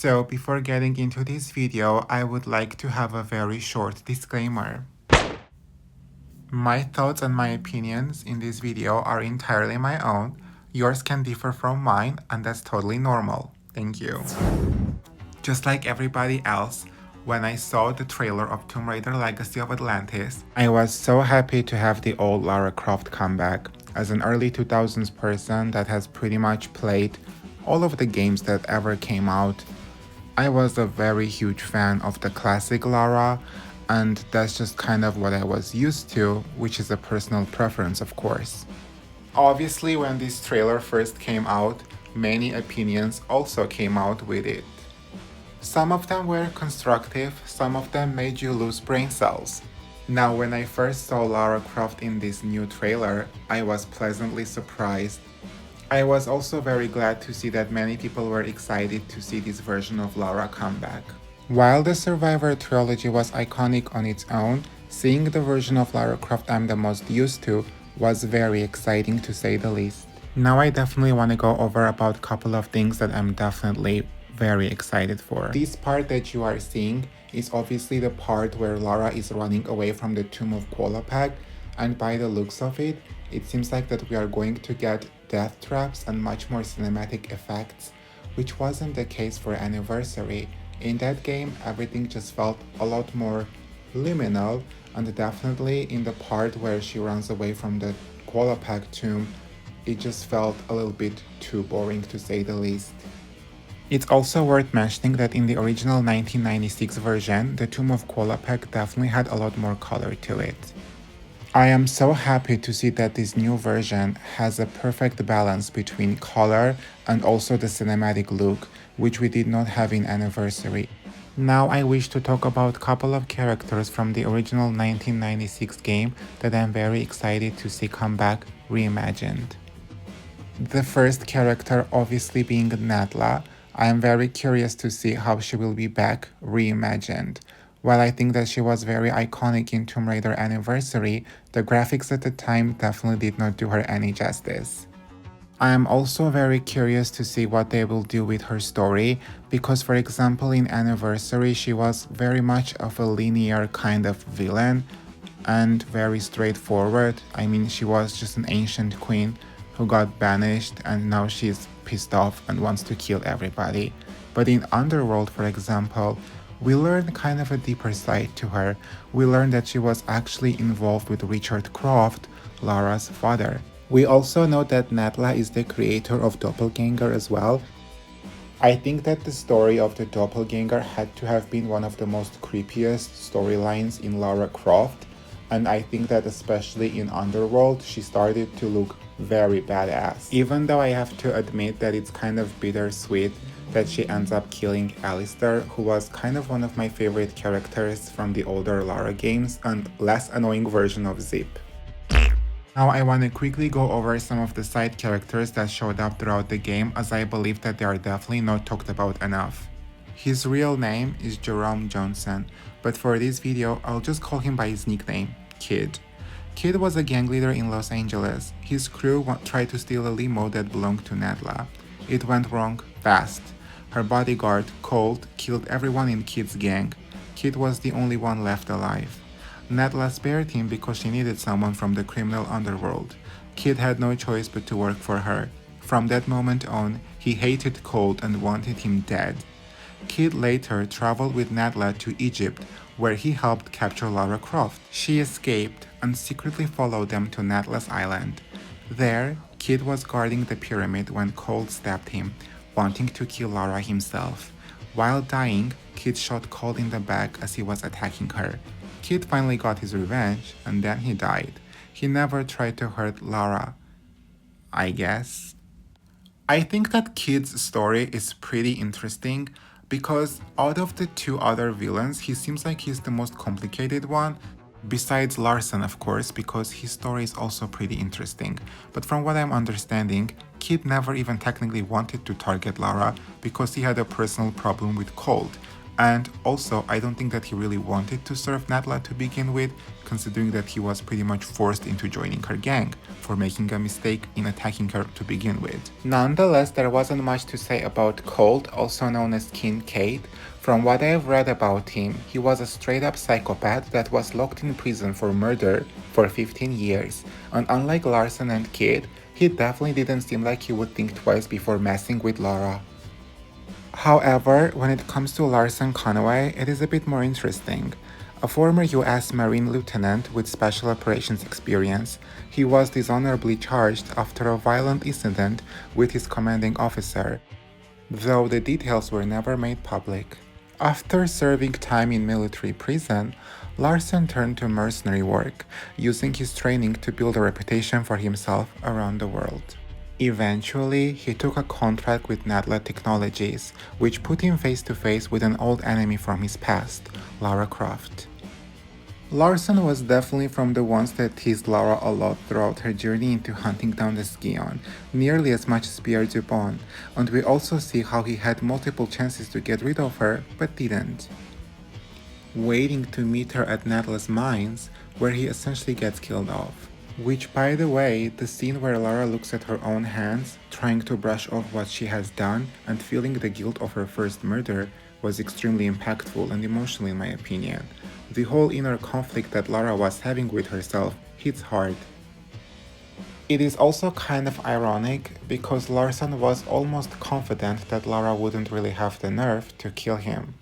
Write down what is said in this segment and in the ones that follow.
So before getting into this video, I would like to have a very short disclaimer. My thoughts and my opinions in this video are entirely my own. Yours can differ from mine, and that's totally normal. Thank you. Just like everybody else, when I saw the trailer of Tomb Raider Legacy of Atlantis, I was so happy to have the old Lara Croft come back. As an early 2000s person that has pretty much played all of the games that ever came out, I was a very huge fan of the classic Lara, and that's just kind of what I was used to, which is a personal preference, of course. Obviously, when this trailer first came out, many opinions also came out with it. Some of them were constructive, some of them made you lose brain cells. Now, when I first saw Lara Croft in this new trailer, I was pleasantly surprised. I was also very glad to see that many people were excited to see this version of Lara come back. While the Survivor trilogy was iconic on its own, seeing the version of Lara Croft I'm the most used to was very exciting to say the least. Now I definitely want to go over about a couple of things that I'm definitely very excited for. This part that you are seeing is obviously the part where Lara is running away from the Tomb of Qualopag, and by the looks of it, it seems like that we are going to get death traps and much more cinematic effects, which wasn't the case for Anniversary. In that game, everything just felt a lot more liminal, and definitely in the part where she runs away from the Qualopag tomb, it just felt a little bit too boring to say the least. It's also worth mentioning that in the original 1996 version, the Tomb of Qualopag definitely had a lot more color to it. I am so happy to see that this new version has a perfect balance between color and also the cinematic look, which we did not have in Anniversary. Now I wish to talk about a couple of characters from the original 1996 game that I'm very excited to see come back reimagined. The first character obviously being Natla. I am very curious to see how she will be back reimagined. While I think that she was very iconic in Tomb Raider Anniversary, the graphics at the time definitely did not do her any justice. I am also very curious to see what they will do with her story, because for example in Anniversary she was very much of a linear kind of villain and very straightforward. I mean, she was just an ancient queen who got banished and now she's pissed off and wants to kill everybody. But in Underworld, for example, we learned kind of a deeper side to her. We learned that she was actually involved with Richard Croft, Lara's father. We also know that Natla is the creator of Doppelganger as well. I think that the story of the Doppelganger had to have been one of the most creepiest storylines in Lara Croft, and I think that especially in Underworld she started to look very badass. Even though I have to admit that it's kind of bittersweet that she ends up killing Alistair, who was kind of one of my favorite characters from the older Lara games and less annoying version of Zip. Now I want to quickly go over some of the side characters that showed up throughout the game, as I believe that they are definitely not talked about enough. His real name is Jerome Johnson, but for this video I'll just call him by his nickname, Kid. Kid was a gang leader in Los Angeles. His crew tried to steal a limo that belonged to Natla. It went wrong fast. Her bodyguard, Colt, killed everyone in Kid's gang. Kid was the only one left alive. Natla spared him because she needed someone from the criminal underworld. Kid had no choice but to work for her. From that moment on, he hated Colt and wanted him dead. Kid later traveled with Natla to Egypt, where he helped capture Lara Croft. She escaped and secretly followed them to Natla's island. There, Kid was guarding the pyramid when Colt stabbed him, wanting to kill Lara himself. While dying, Kid shot Colt in the back as he was attacking her. Kid finally got his revenge, and then he died. He never tried to hurt Lara, I guess. I think that Kid's story is pretty interesting because out of the two other villains, he seems like he's the most complicated one. Besides Larson, of course, because his story is also pretty interesting. But from what I'm understanding, Kid never even technically wanted to target Lara because he had a personal problem with Colt, And also, I don't think that he really wanted to serve Nadla to begin with, considering that he was pretty much forced into joining her gang for making a mistake in attacking her to begin with. Nonetheless, there wasn't much to say about Colt, also known as Kincaid. From what I've read about him, he was a straight-up psychopath that was locked in prison for murder for 15 years, and unlike Larson and Kid, he definitely didn't seem like he would think twice before messing with Lara. However, when it comes to Larson Conway, it is a bit more interesting. A former US Marine lieutenant with special operations experience, he was dishonorably charged after a violent incident with his commanding officer, though the details were never made public. After serving time in military prison, Larson turned to mercenary work, using his training to build a reputation for himself around the world. Eventually, he took a contract with Nadla Technologies, which put him face to face with an old enemy from his past, Lara Croft. Larson was definitely from the ones that teased Lara a lot throughout her journey into hunting down the Scion, nearly as much as Pierre Dupont, and we also see how he had multiple chances to get rid of her, but didn't. Waiting to meet her at Nadla's mines, where he essentially gets killed off. Which, by the way, the scene where Lara looks at her own hands, trying to brush off what she has done and feeling the guilt of her first murder, was extremely impactful and emotional in my opinion. The whole inner conflict that Lara was having with herself hits hard. It is also kind of ironic because Larson was almost confident that Lara wouldn't really have the nerve to kill him.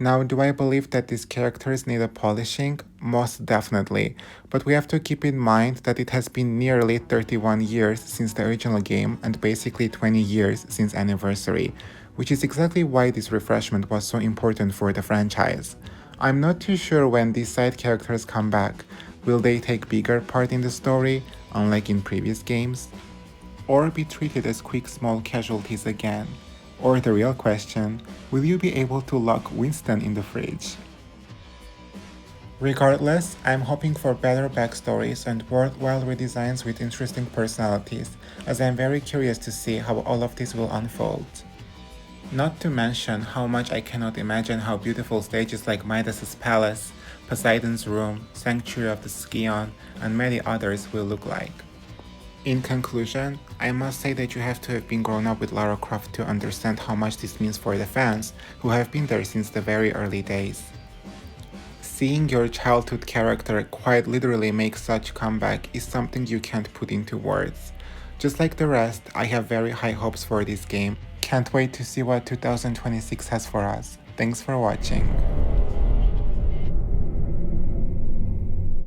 Now, do I believe that these characters need a polishing? Most definitely, but we have to keep in mind that it has been nearly 31 years since the original game and basically 20 years since Anniversary, which is exactly why this refreshment was so important for the franchise. I'm not too sure when these side characters come back. Will they take bigger part in the story, unlike in previous games? Or be treated as quick small casualties again? Or the real question, will you be able to lock Winston in the fridge? Regardless, I'm hoping for better backstories and worthwhile redesigns with interesting personalities, as I'm very curious to see how all of this will unfold. Not to mention how much I cannot imagine how beautiful stages like Midas's Palace, Poseidon's Room, Sanctuary of the Scion, and many others will look like. In conclusion, I must say that you have to have been grown up with Lara Croft to understand how much this means for the fans who have been there since the very early days. Seeing your childhood character quite literally make such comeback is something you can't put into words. Just like the rest, I have very high hopes for this game. Can't wait to see what 2026 has for us. Thanks for watching.